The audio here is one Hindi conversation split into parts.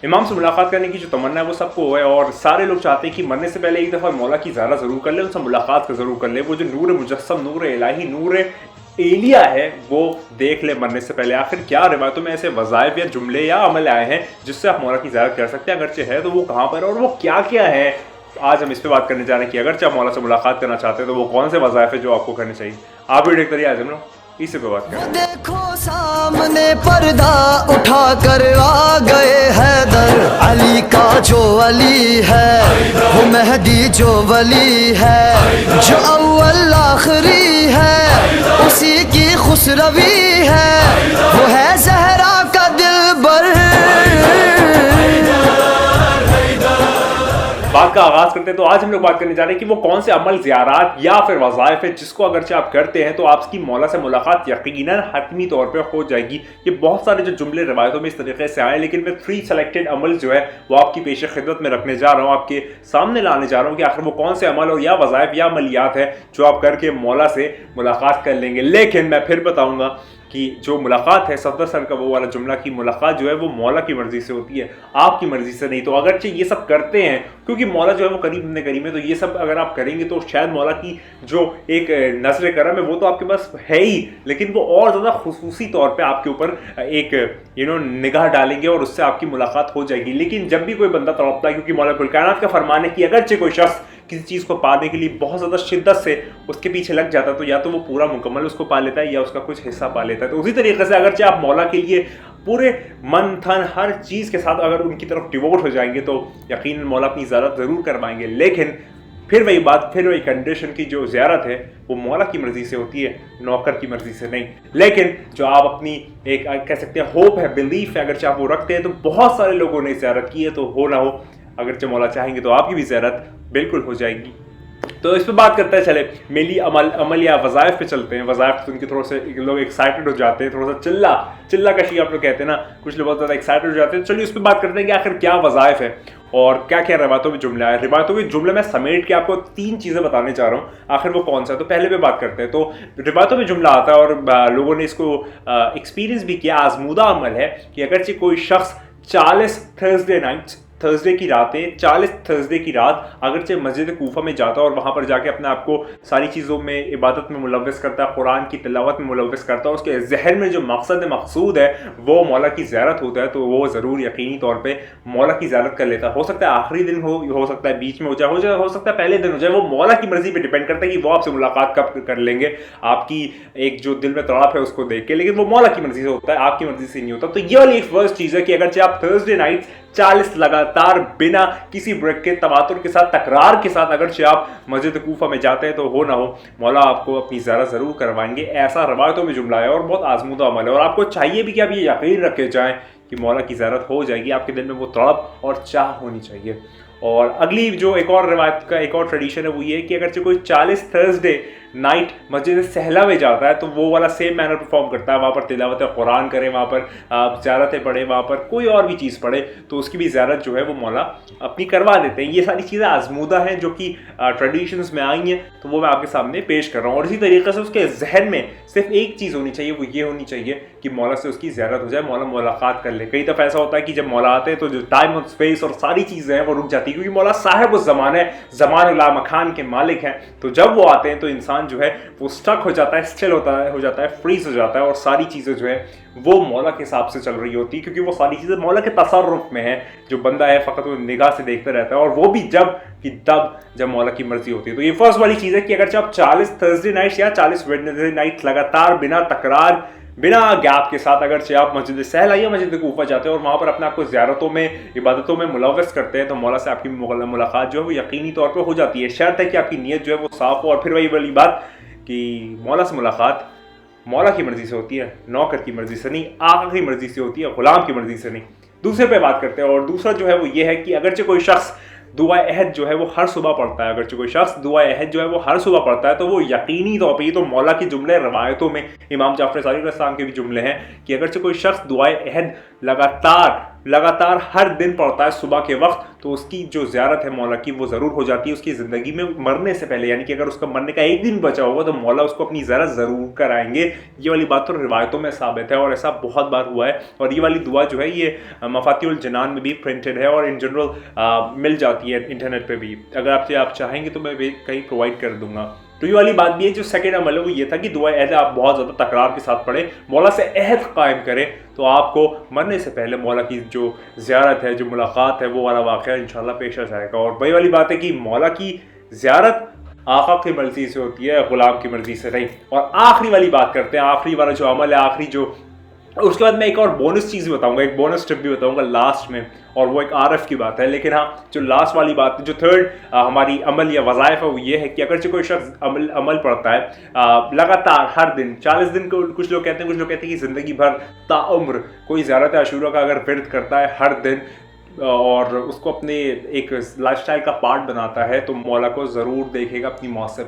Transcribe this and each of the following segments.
इमाम से मुलाकात करने की जो तमन्ना है वो सबको है, और सारे लोग चाहते हैं कि मरने से पहले एक दफ़ा मौला की ज़ियारत ज़रूर कर ले, उनसे मुलाकात का ज़रूर कर ले। वो जो नूर मुजस्सम, नूर इलाही, नूर एलिया है वो देख ले मरने से पहले। आखिर क्या रिवायतों में ऐसे वज़ाइफ या जुमले या अमल आए हैं जिससे आप मौला की ज़ियारत कर सकते हैं? अगरचे है तो वो कहाँ पर और वो क्या क्या है? आज हम इस पर बात करने जा रहे हैं कि अगरचे आप मौला से मुलाकात करना चाहते हैं तो वो कौन से वज़ाइफ है जो आपको करने चाहिए। आप भी देखते रहिए, आज हम लोग इसी पे बात करें। देखो सामने पर्दा उठा कर आ गए हैदर, अली का जो अली है वो मेहदी जो वली है, जो अव्वल आखिरी है उसी की खुसरवी है, वो है ज़हरा का दिलबर। बात का आगाज करते हैं तो आज हम लोग बात करने जा रहे हैं कि वो कौन से अमल, ज़ियारात या फिर वज़ाइफ है जिसको अगरचे आप करते हैं तो आपकी मौला से मुलाकात यकीनन हतमी तौर पे हो जाएगी। ये बहुत सारे जो जुमले रिवायतों में इस तरीके से आए, लेकिन मैं 3 सेलेक्टेड अमल जो है वो आपकी पेश खिदमत में रखने जा रहा हूँ, आपके सामने लाने जा रहा हूँ कि आखिर वो कौन से अमल और या वज़ाइफ या अमलियात है जो आप करके मौला से मुलाकात कर लेंगे। लेकिन मैं फिर बताऊँगा कि जो मुलाकात है, सफदर सर का वो वाला जुमला कि मुलाकात जो है वो मौला की मर्जी से होती है, आपकी मर्जी से नहीं। तो अगरचे ये सब करते हैं क्योंकि मौला जो है वो करीब ने करीब है, तो ये सब अगर आप करेंगे तो शायद मौला की जो एक नज़र करम है वो तो आपके पास है ही, लेकिन वो और ज़्यादा खुसूसी तौर पर आपके ऊपर एक निगाह डालेंगे और उससे आपकी मुलाकात हो जाएगी। लेकिन जब भी कोई बंदा तड़पता है, क्योंकि मौला कुल कायनात का फरमान है कि अगरचे कोई शख्स किसी चीज़ को पाने के लिए बहुत ज़्यादा शिद्दत से उसके पीछे लग जाता है तो या तो वो पूरा मुकम्मल उसको पा लेता है या उसका कुछ हिस्सा पा लेता है। तो उसी तरीके से अगरचे आप मौला के लिए पूरे मन थन हर चीज़ के साथ अगर उनकी तरफ डिवोट हो जाएंगे तो यकीनन मौला अपनी ज़ियारत ज़रूर करवाएंगे। लेकिन फिर वही बात, फिर वही कंडीशन की जो ज़ियारत है वो मौला की मर्ज़ी से होती है, नौकर की मर्ज़ी से नहीं। लेकिन जो आप अपनी एक कह सकते हैं होप है, बिलीफ है, अगर आप वो रखते हैं तो बहुत सारे लोगों ने ज़ियारत की है, तो हो ना हो अगर मौला चाहेंगे तो आपकी भी ज़ियारत बिल्कुल हो जाएगी। तो इस पे बात करते हैं, चले मेली अमल या वज़ाइफ पे चलते हैं। वज़ाइफ तो उनके थोड़े से लोग एक्साइटेड हो जाते हैं, थोड़ा सा चिल्ला कशी आप लोग कहते हैं ना, कुछ लोग बहुत ज़्यादा एक्साइटेड हो जाते हैं। चलिए उस पर बात करते हैं कि आखिर क्या वज़ाइफ है और क्या क्या रिवायतों में जुमला है। रिवायतों के जुमले में समेट के आपको 3 चीज़ें बताने चाह रहा हूँ, आखिर वो कौन सा है। तो पहले पे बात करते हैं। तो रिवायतों में जुमला आता है और लोगों ने इसको एक्सपीरियंस भी किया, आजमूदा अमल है कि अगरचे कोई शख्स 40 थर्सडे की रातें, 40 थर्सडे की रात अगरचे मस्जिद कूफा में जाता है और वहाँ पर जाके अपने आप को सारी चीज़ों में, इबादत में मुलव्वस करता है, कुरान की तिलावत में मुलव्वस करता है। उसके जहन में जो मकसूद है वो मौला की ज़ियारत होता है, तो वो ज़रूर यकीनी तौर पे मौला की ज़ियारत कर लेता है। हो सकता है आखिरी दिन हो सकता है बीच में हो सकता है पहले दिन हो जाए, वो मौला की मर्जी पर डिपेंड करता है कि वो आपसे मुलाकात कब कर लेंगे, आपकी एक जो दिल में तड़प है उसको देख के। लेकिन वो मौला की मर्जी से होता है, आपकी मर्जी से नहीं होता। तो ये वाली एक फर्स्ट चीज़ है कि अगर आप थर्सडे नाइट 40 लगातार बिना किसी ब्रेक के, तवातुर के साथ, तकरार के साथ अगर आप मस्जिद कूफा में जाते हैं तो हो ना हो मौला आपको अपनी ज़ियारत ज़रूर करवाएंगे। ऐसा रवायतों में जुमला है और बहुत आजमूदा अमल है, और आपको चाहिए भी कि आप ये यकीन रखे जाएं कि मौला की ज़ियारत हो जाएगी। आपके दिल में वो तड़प और चाह होनी चाहिए। और अगली जो एक और रवायत का एक और ट्रेडिशन है वो ये है कि अगर कोई 40 थर्सडे नाइट मस्जिद सहला में जाता है तो वो वाला सेम मैनर परफॉर्म करता है, वहाँ पर तिलावत कुरान करे, वहाँ पर ज़ियारतें पढ़े, वहाँ पर कोई और भी चीज़ पढ़े, तो उसकी भी ज़ियारत जो है वो मौला अपनी करवा देते हैं। ये सारी चीज़ें आजमूदा हैं जो कि ट्रेडिशंस में आई हैं, तो वो मैं आपके सामने पेश कर रहा हूँ। और इसी तरीके से उसके जहन में सिर्फ एक चीज़ होनी चाहिए, वो ये होनी चाहिए कि मौला से उसकी ज़ियारत हो जाए, मौला मुलाकात कर ले। कई दफ़ा ऐसा होता है कि जब मौला आते हैं तो जो टाइम और स्पेस और सारी चीज़ें हैं वो रुक जाती है, क्योंकि मौला साहिब उस ज़मान है, ज़मान ला मकान के मालिक हैं। तो जब वो आते हैं तो इंसान जो है वो स्टक हो जाता है, स्टिल हो जाता है, फ्रीज हो जाता है, और सारी चीज़ें जो है वो मौला के हिसाब से चल रही होती है, क्योंकि वो सारी चीज़ें मौला के तसर्रुफ में है। जो बंदा है फ़कत वो निगाह से देखता रहता है, और वो भी जब मौला की मर्जी होती है। तो ये फर्स्ट वाली चीज़ है कि अगर आप 40 थर्सडे नाइट्स या 40 वेडनेसडे नाइट लगातार बिना तकरार, बिना गैप के साथ अगर आप मस्जिद सहला या मस्जिद कूफा जाते हैं और वहाँ पर अपने आपको ज़ियारतों में, इबादतों में मुलव्वस करते हैं, तो मौला से आपकी मुलाकात जो है वो यकीनी तौर पर हो जाती है। शर्त है कि आपकी नीयत जो है वो साफ़ हो। और फिर वही वाली बात कि मौला से मुलाकात मौला की मर्ज़ी से होती है, नौकर की मर्ज़ी से नहीं, आका की मर्ज़ी से होती है, ग़ुलाम की मर्ज़ी से नहीं। दूसरे पे बात करते हैं, और दूसरा जो है वो ये है कि अगरचे कोई शख्स दुआ अहद जो है वो हर सुबह पढ़ता है, अगर कोई शख्स दुआ अहद जो है वो हर सुबह पढ़ता है तो वो यकीनी तौर पर, ये तो मौला के जुमले रवायतों में इमाम जाफर सादिक़ अलैहिस्सलाम के भी जुमले हैं कि अगर कोई शख्स दुआ अहद लगातार हर दिन पढ़ता है सुबह के वक्त, तो उसकी जो ज़ियारत है मौला की वो ज़रूर हो जाती है उसकी ज़िंदगी में मरने से पहले। यानी कि अगर उसका मरने का एक दिन बचा होगा तो मौला उसको अपनी ज़ियारत ज़रूर कराएंगे। ये वाली बात तो रिवायतों में साबित है और ऐसा बहुत बार हुआ है। और ये वाली दुआ जो है ये मफातिहुल जनान में भी प्रिंटेड है और इन जनरल मिल जाती है इंटरनेट पर भी। अगर आप चाहेंगे तो मैं कहीं प्रोवाइड कर दूंगा। तो ये वाली बात भी है। जो सेकंड अमल है वो ये था कि दुआ अहद आप बहुत ज़्यादा तकरार के साथ पढ़ें, मौला से अहद कायम करें, तो आपको मरने से पहले मौला की जो ज़ियारत है, जो मुलाकात है, वो वाला वाक़या इंशाल्लाह पेश आ जाएगा। और वही वाली बात है कि मौला की ज़ियारत आका की मर्ज़ी से होती है, ग़ुलाम की मर्ज़ी से नहीं। और आखिरी वाली बात करते हैं, आखिरी वाला जो अमल है, आखिरी जो, उसके बाद मैं एक और बोनस चीज़ भी बताऊंगा, एक बोनस टिप भी बताऊंगा लास्ट में, और वो एक आरएफ की बात है। लेकिन हाँ, जो लास्ट वाली बात, जो थर्ड हमारी अमल या वज़ाइफ है वो ये है कि अगर कोई शख्स अमल पढ़ता है लगातार हर दिन 40 दिन को, कुछ लोग कहते हैं कि ज़िंदगी भर ताउम्र कोई ज़ियारत आशूरा का अगर विर्द करता है हर दिन और उसको अपने एक लाइफस्टाइल का पार्ट बनाता है, तो मौला को ज़रूर देखेगा अपनी मौत से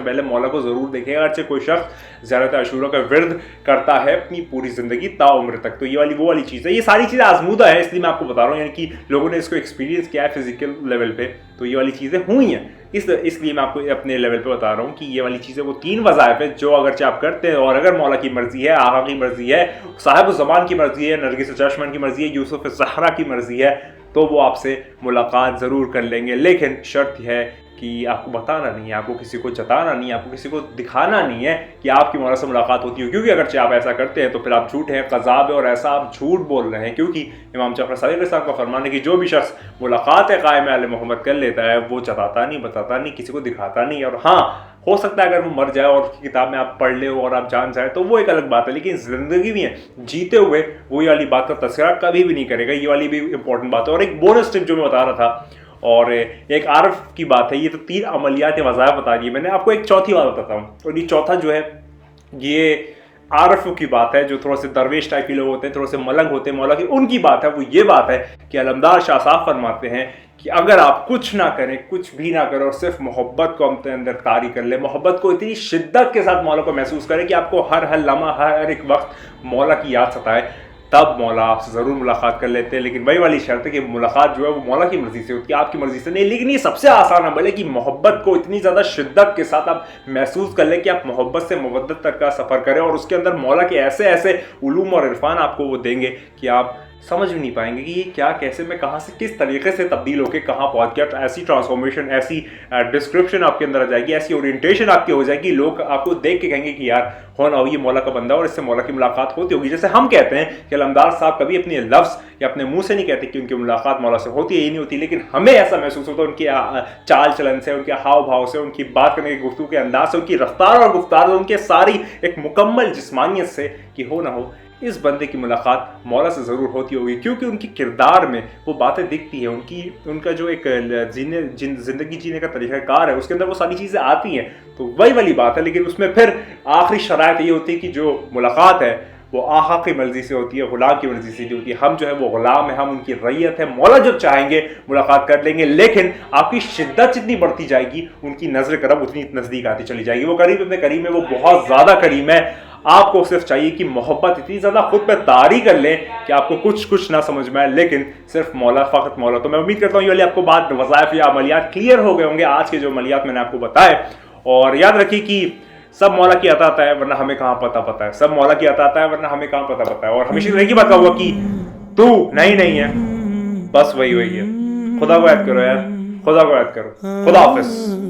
पहले मौला को ज़रूर देखेगा। अगर कोई शख्स ज़ियारत आशूरा का विर्द करता है अपनी पूरी ज़िंदगी ताउम्र तक, तो ये वाली वो वाली चीज़ है। ये सारी चीज़ें आजमूदा है, इसलिए मैं आपको बता रहा हूँ, यानी कि लोगों ने इसको एक्सपीरियंस किया है फिजिकल लेवल पे, तो ये वाली चीज़ें हुई हैं। इसलिए मैं आपको अपने लेवल पे बता रहा हूँ कि ये वाली चीज़ें वो 3 वज़ाइफ है जो अगर आप करते हैं, और अगर मौला की मर्ज़ी है, आका की मर्ज़ी है, साहिब ज़मान की मर्ज़ी है, नरगिस चश्मन की मर्ज़ी है, यूसुफ ज़हरा की मर्ज़ी है, तो वो आपसे मुलाकात ज़रूर कर लेंगे। लेकिन शर्त है कि आपको बताना नहीं है, आपको किसी को जताना नहीं है, आपको किसी को दिखाना नहीं है कि आपकी मौला से मुलाकात होती है, क्योंकि अगर आप ऐसा करते हैं तो फिर आप झूठ हैं, कज़ाब है, और ऐसा आप झूठ बोल रहे हैं। क्योंकि इमाम जाफ़र सादिक़ साहब का फरमान है कि जो भी शख्स मुलाकात क़ायम आले मोहम्मद कर लेता है वो जताता नहीं, बताता नहीं, किसी को दिखाता नहीं। और हाँ, हो सकता है अगर वो मर जाए और किताब में आप पढ़ ले और आप जान जाए तो वो एक अलग बात है, लेकिन ज़िंदगी में जीते हुए वो ये वाली बात का तज़किरा कभी भी नहीं करेगा। ये वाली भी इंपॉर्टेंट बात है। और एक बोनस टिप जो मैं बता रहा था, और एक आरफ की बात है, ये तो 3 अमलियात वज़ाइफ बता दी मैंने, आपको एक चौथी बात बताता हूँ। और ये चौथा जो है ये आरफ़ों की बात है, जो थोड़े से दरवेश टाइप के लोग होते हैं, थोड़े से मलंग होते हैं मौला की, उनकी बात है। वो ये बात है कि अलमदार शाह साहब फरमाते हैं कि अगर आप कुछ ना करें, कुछ भी ना करें, और सिर्फ मोहब्बत को अपने अंदर तारी कर ले, मोहब्बत को इतनी शिद्दत के साथ मौला को महसूस करें कि आपको हर लम्हा, हर एक वक्त मौला की याद सताए, तब मौला आपसे ज़रूर मुलाकात कर लेते हैं। लेकिन वही वाली शर्त है कि मुलाकात जो है वो मौला की मर्ज़ी से होती है, आपकी मर्ज़ी से नहीं। लेकिन ये सबसे आसान अमल है कि मोहब्बत को इतनी ज़्यादा शिद्दत के साथ आप महसूस कर लें कि आप मोहब्बत से मुवद्दत तक का सफ़र करें, और उसके अंदर मौला के ऐसे ऐसे उलूम और इरफान आपको वो देंगे कि आप समझ भी नहीं पाएंगे कि ये क्या, कैसे, मैं कहाँ से, किस तरीके से तब्दील होकर कहाँ पहुँच गया। ऐसी ट्रांसफॉर्मेशन, ऐसी डिस्क्रिप्शन आपके अंदर आ जाएगी, ऐसी ओरिएंटेशन आपकी हो जाएगी, लोग आपको देख के कहेंगे कि यार हो ना हो ये मौला का बंदा और इससे मौला की मुलाकात होती होगी। जैसे हम कहते हैं कि अलमदार साहब कभी अपने लफ्ज़ या अपने मुंह से नहीं कहते कि उनकी मुलाकात मौला से होती है, ये नहीं होती, लेकिन हमें ऐसा महसूस होता है उनके चाल चलन से, उनके हाव भाव से, उनकी बात करने की गुफ्तगू के अंदाज से, उनकी रफ्तार और गुफ्तार से, उनके सारी एक मुकम्मल जिस्मानियत से कि हो ना हो इस बंदे की मुलाकात मौला से ज़रूर होती होगी, क्योंकि उनकी किरदार में वो बातें दिखती हैं, उनका जो एक ज़िंदगी जीने का तरीक़ाकार है उसके अंदर वो सारी चीज़ें आती हैं। तो वही वाली बात है। लेकिन उसमें फिर आखिरी शराइत ये होती है कि जो मुलाकात है वो आका की मर्ज़ी से होती है, ग़ुलाम की मर्ज़ी से होती है। हम जो है वो ग़ुलाम है, हम उनकी रैयत है। मौला जब चाहेंगे मुलाकात कर लेंगे, लेकिन आपकी शिद्दत जितनी बढ़ती जाएगी उनकी नज़र करब उतनी नज़दीक आती चली जाएगी। वो करीब अपने करीम है, वो बहुत ज़्यादा करीम है। आपको सिर्फ चाहिए कि मोहब्बत इतनी ज़्यादा खुद पे तारी कर लें कि आपको कुछ ना समझ में आए, लेकिन सिर्फ मौला, फ़कत मौला। तो मैं उम्मीद करता हूँ ये वाली आपको बात, वज़ाइफ या अमलियात क्लियर हो गए होंगे, आज के जो अमलियात मैंने आपको बताए। और याद रखिए कि सब मौला की अता है, वरना हमें कहाँ पता है। सब मौला की अता है, वरना हमें कहाँ पता है। और हमेशा एक ही बात कहूँगा कि तू नहीं है, बस वही है। खुदा को याद करो यार, खुदा को याद करो। खुदा हाफ़िज़।